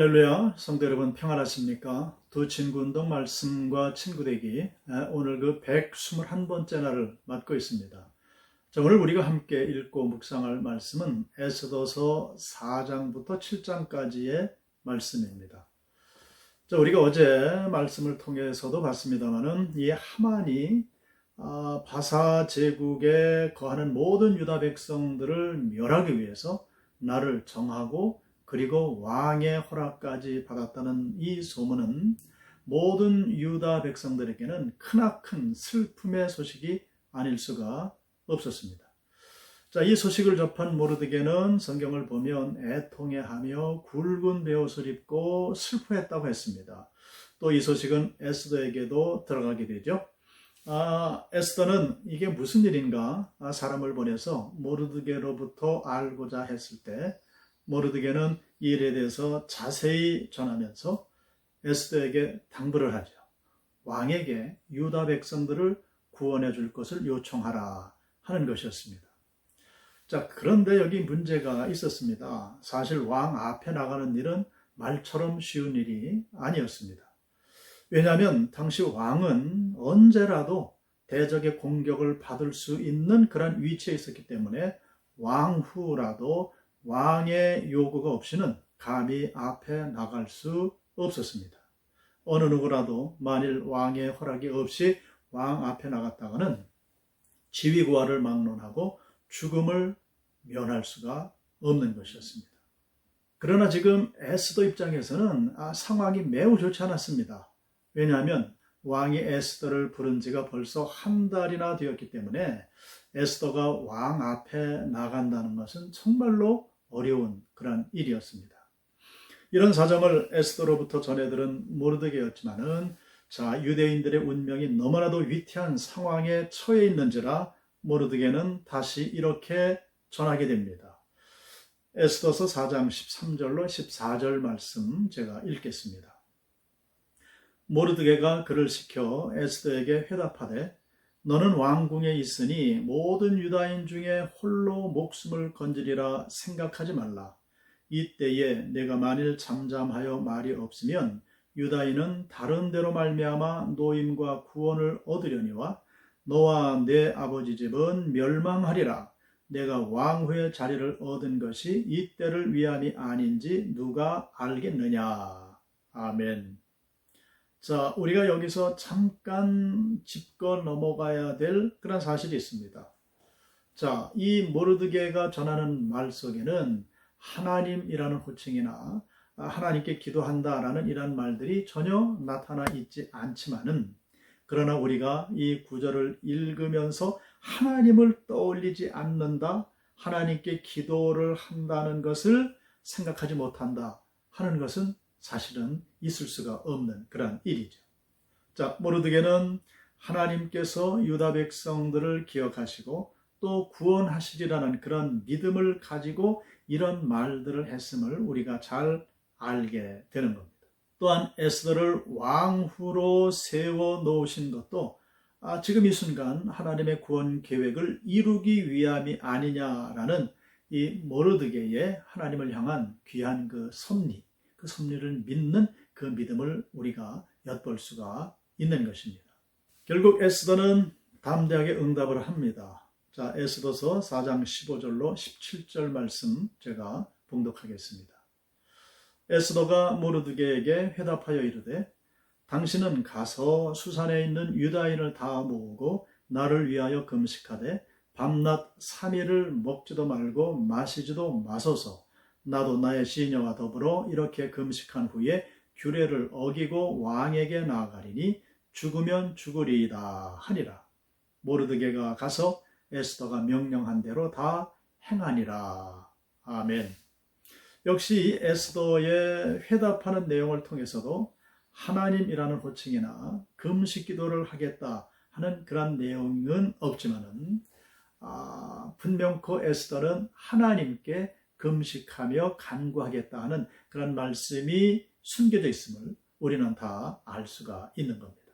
할렐루야, 성도 여러분 평안하십니까? 두 친구 운동 말씀과 친구 되기, 오늘 그 121번째 날을 맞고 있습니다. 자, 오늘 우리가 함께 읽고 묵상할 말씀은 에스더서 4장부터 7장까지의 말씀입니다. 자, 우리가 어제 말씀을 통해서도 봤습니다만은 이 하만이 바사 제국에 거하는 모든 유다 백성들을 멸하기 위해서 날을 정하고 그리고 왕의 허락까지 받았다는 이 소문은 모든 유다 백성들에게는 크나큰 슬픔의 소식이 아닐 수가 없었습니다. 자, 이 소식을 접한 모르드게는 성경을 보면 애통해하며 굵은 베옷을 입고 슬퍼했다고 했습니다. 또 이 소식은 에스더에게도 들어가게 되죠. 에스더는 이게 무슨 일인가 사람을 보내서 모르드게로부터 알고자 했을 때 모르드게는 이 일에 대해서 자세히 전하면서 에스더에게 당부를 하죠. 왕에게 유다 백성들을 구원해 줄 것을 요청하라 하는 것이었습니다. 자, 그런데 여기 문제가 있었습니다. 사실 왕 앞에 나가는 일은 말처럼 쉬운 일이 아니었습니다. 왜냐하면 당시 왕은 언제라도 대적의 공격을 받을 수 있는 그런 위치에 있었기 때문에 왕후라도 왕의 요구가 없이는 감히 앞에 나갈 수 없었습니다. 어느 누구라도 만일 왕의 허락이 없이 왕 앞에 나갔다가는 지위고하를 막론하고 죽음을 면할 수가 없는 것이었습니다. 그러나 지금 에스더 입장에서는 상황이 매우 좋지 않았습니다. 왜냐하면 왕이 에스더를 부른 지가 벌써 한 달이나 되었기 때문에 에스더가 왕 앞에 나간다는 것은 정말로 어려운 그런 일이었습니다. 이런 사정을 에스더로부터 전해들은 모르드게였지만은 유대인들의 운명이 너무나도 위태한 상황에 처해 있는지라 모르드게는 다시 이렇게 전하게 됩니다. 에스더서 4장 13절로 14절 말씀 제가 읽겠습니다. 모르드게가 그를 시켜 에스더에게 회답하되 너는 왕궁에 있으니 모든 유다인 중에 홀로 목숨을 건지리라 생각하지 말라. 이때에 내가 만일 잠잠하여 말이 없으면 유다인은 다른 데로 말미암아 노임과 구원을 얻으려니와 너와 내 아버지 집은 멸망하리라. 내가 왕후의 자리를 얻은 것이 이때를 위함이 아닌지 누가 알겠느냐. 아멘. 자, 우리가 여기서 잠깐 짚고 넘어가야 될 그런 사실이 있습니다. 자, 이 모르드게가 전하는 말 속에는 하나님이라는 호칭이나 하나님께 기도한다라는 이런 말들이 전혀 나타나 있지 않지만은 그러나 우리가 이 구절을 읽으면서 하나님을 떠올리지 않는다, 하나님께 기도를 한다는 것을 생각하지 못한다 하는 것은 사실은 있을 수가 없는 그런 일이죠. 자, 모르드게는 하나님께서 유다 백성들을 기억하시고 또 구원하시리라는 그런 믿음을 가지고 이런 말들을 했음을 우리가 잘 알게 되는 겁니다. 또한 에스더를 왕후로 세워 놓으신 것도 지금 이 순간 하나님의 구원 계획을 이루기 위함이 아니냐라는 이 모르드게의 하나님을 향한 귀한 그 섭리, 그 섭리를 믿는 그 믿음을 우리가 엿볼 수가 있는 것입니다. 결국 에스더는 담대하게 응답을 합니다. 자, 에스더서 4장 15절로 17절 말씀 제가 봉독하겠습니다. 에스더가 모르드게에게 회답하여 이르되 당신은 가서 수산에 있는 유다인을 다 모으고 나를 위하여 금식하되 밤낮 3일을 먹지도 말고 마시지도 마소서. 나도 나의 시녀와 더불어 이렇게 금식한 후에 규례를 어기고 왕에게 나아가리니 죽으면 죽으리이다 하니라. 모르드게가 가서 에스더가 명령한 대로 다 행하니라. 아멘. 역시 에스더의 회답하는 내용을 통해서도 하나님이라는 호칭이나 금식 기도를 하겠다 하는 그런 내용은 없지만은 분명코 에스더는 하나님께 금식하며 간구하겠다 하는 그런 말씀이 숨겨져 있음을 우리는 다 알 수가 있는 겁니다.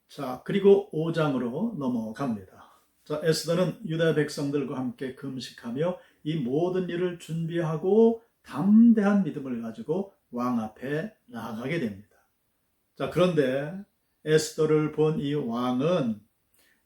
자, 그리고 5장으로 넘어갑니다. 자, 에스더는 유다 백성들과 함께 금식하며 이 모든 일을 준비하고 담대한 믿음을 가지고 왕 앞에 나가게 됩니다. 자, 그런데 에스더를 본 이 왕은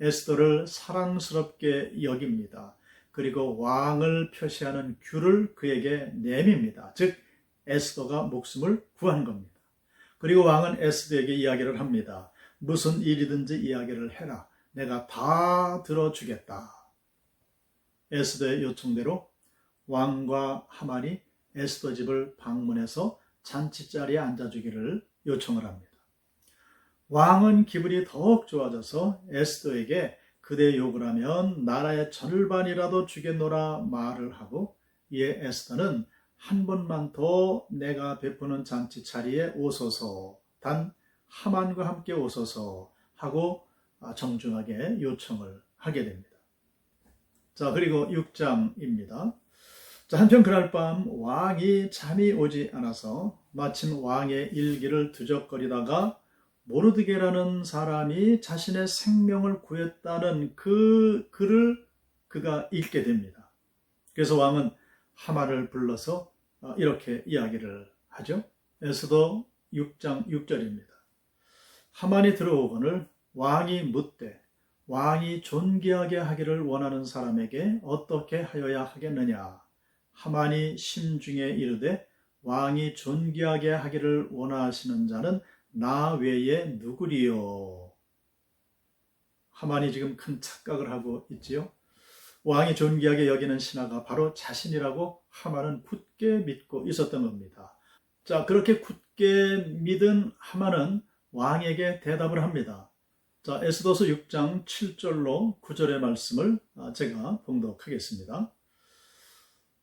에스더를 사랑스럽게 여깁니다. 그리고 왕을 표시하는 귤을 그에게 내밉니다. 즉 에스더가 목숨을 구한 겁니다. 그리고 왕은 에스더에게 이야기를 합니다. 무슨 일이든지 이야기를 해라. 내가 다 들어주겠다. 에스더의 요청대로 왕과 하만이 에스더 집을 방문해서 잔치자리에 앉아주기를 요청을 합니다. 왕은 기분이 더욱 좋아져서 에스더에게 그대 요구를 하면 나라의 절반이라도 주겠노라 말을 하고, 이에 에스더는 한 번만 더 내가 베푸는 잔치 자리에 오소서, 단 하만과 함께 오소서 하고 정중하게 요청을 하게 됩니다. 자, 그리고 6장입니다. 자, 한편 그날 밤 왕이 잠이 오지 않아서 마침 왕의 일기를 뒤적거리다가 모르드게라는 사람이 자신의 생명을 구했다는 그 글을 그가 읽게 됩니다. 그래서 왕은 하만을 불러서 이렇게 이야기를 하죠. 에스더 6장 6절입니다. 하만이 들어오거늘 왕이 묻되 왕이 존귀하게 하기를 원하는 사람에게 어떻게 하여야 하겠느냐. 하만이 심중에 이르되 왕이 존귀하게 하기를 원하시는 자는 나 외에 누구리요. 하만이 지금 큰 착각을 하고 있지요. 왕이 존귀하게 여기는 신하가 바로 자신이라고 하만은 굳게 믿고 있었던 겁니다. 자, 그렇게 굳게 믿은 하만은 왕에게 대답을 합니다. 자, 에스더서 6장 7절로 9절의 말씀을 제가 봉독하겠습니다.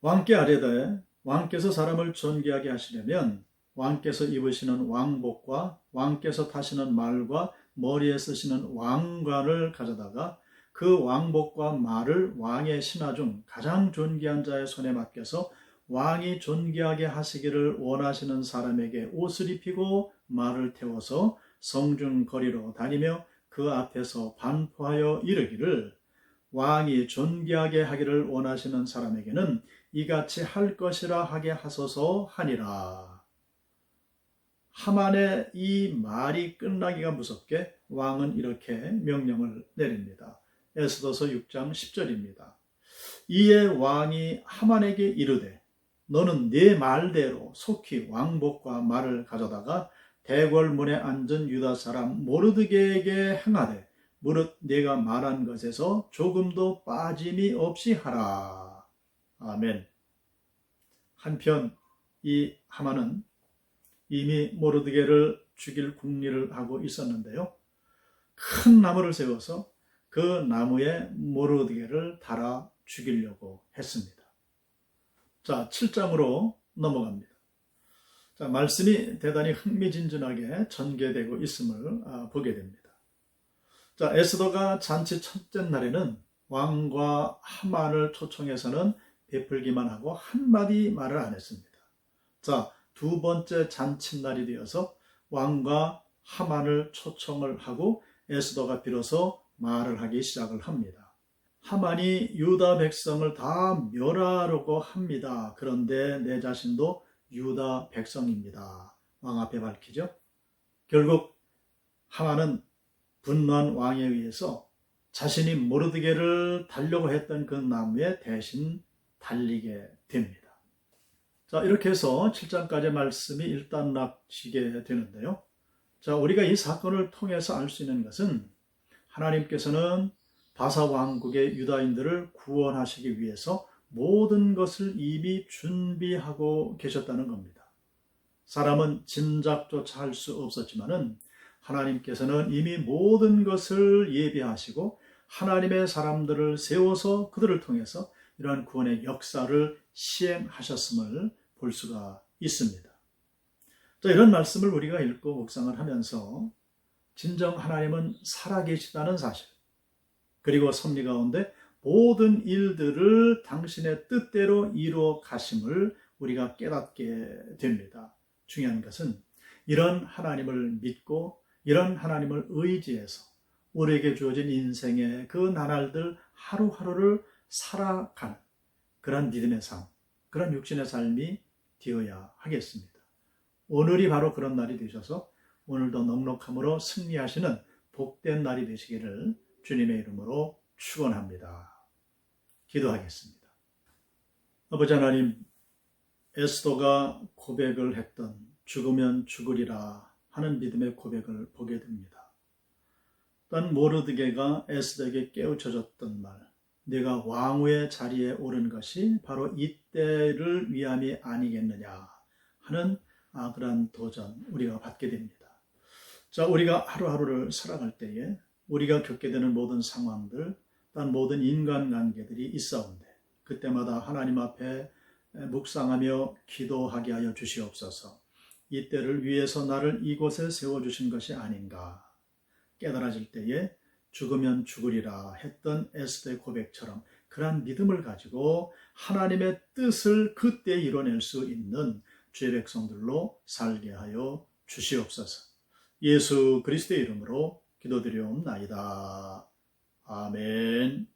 왕께 아뢰되 왕께서 사람을 존귀하게 하시려면 왕께서 입으시는 왕복과 왕께서 타시는 말과 머리에 쓰시는 왕관을 가져다가 그 왕복과 말을 왕의 신하 중 가장 존귀한 자의 손에 맡겨서 왕이 존귀하게 하시기를 원하시는 사람에게 옷을 입히고 말을 태워서 성중 거리로 다니며 그 앞에서 반포하여 이르기를 왕이 존귀하게 하기를 원하시는 사람에게는 이같이 할 것이라 하게 하소서 하니라. 하만의 이 말이 끝나기가 무섭게 왕은 이렇게 명령을 내립니다. 에스더서 6장 10절입니다. 이에 왕이 하만에게 이르되 너는 네 말대로 속히 왕복과 말을 가져다가 대궐문에 앉은 유다 사람 모르드게에게 행하되 무릇 네가 말한 것에서 조금도 빠짐이 없이 하라. 아멘. 한편 이 하만은 이미 모르드게를 죽일 궁리를 하고 있었는데요. 큰 나무를 세워서 그 나무에 모르드게를 달아 죽이려고 했습니다. 자, 7장으로 넘어갑니다. 자, 말씀이 대단히 흥미진진하게 전개되고 있음을 보게 됩니다. 자, 에스더가 잔치 첫째 날에는 왕과 하만을 초청해서는 베풀기만 하고 한마디 말을 안 했습니다. 자, 두 번째 잔칫날이 되어서 왕과 하만을 초청을 하고 에스더가 비로소 말을 하기 시작을 합니다. 하만이 유다 백성을 다 멸하려고 합니다. 그런데 내 자신도 유다 백성입니다. 왕 앞에 밝히죠. 결국 하만은 분노한 왕에 의해서 자신이 모르드게를 달려고 했던 그 나무에 대신 달리게 됩니다. 자, 이렇게 해서 7장까지의 말씀이 일단락지게 되는데요. 자, 우리가 이 사건을 통해서 알 수 있는 것은 하나님께서는 바사 왕국의 유다인들을 구원하시기 위해서 모든 것을 이미 준비하고 계셨다는 겁니다. 사람은 짐작조차 할 수 없었지만은 하나님께서는 이미 모든 것을 예비하시고 하나님의 사람들을 세워서 그들을 통해서 이러한 구원의 역사를 시행하셨음을 볼 수가 있습니다. 자, 이런 말씀을 우리가 읽고 묵상을 하면서 진정 하나님은 살아계시다는 사실, 그리고 섭리 가운데 모든 일들을 당신의 뜻대로 이루어 가심을 우리가 깨닫게 됩니다. 중요한 것은 이런 하나님을 믿고 이런 하나님을 의지해서 우리에게 주어진 인생의 그 나날들 하루하루를 살아가는 그런 믿음의 삶, 그런 육신의 삶이 되어야 하겠습니다. 오늘이 바로 그런 날이 되셔서 오늘도 넉넉함으로 승리하시는 복된 날이 되시기를 주님의 이름으로 축원합니다. 기도하겠습니다. 아버지 하나님, 에스더가 고백을 했던 죽으면 죽으리라 하는 믿음의 고백을 보게 됩니다. 또한 모르드게가 에스더에게 깨우쳐줬던 말, 내가 왕후의 자리에 오른 것이 바로 이때를 위함이 아니겠느냐 하는 그러한 도전 우리가 받게 됩니다. 자, 우리가 하루하루를 살아갈 때에 우리가 겪게 되는 모든 상황들, 또한 모든 인간관계들이 있사온데 그때마다 하나님 앞에 묵상하며 기도하게 하여 주시옵소서. 이때를 위해서 나를 이곳에 세워주신 것이 아닌가 깨달아질 때에 죽으면 죽으리라 했던 에스더의 고백처럼 그러한 믿음을 가지고 하나님의 뜻을 그때 이뤄낼 수 있는 주의 백성들로 살게 하여 주시옵소서. 예수 그리스도의 이름으로 기도드리옵나이다. 아멘.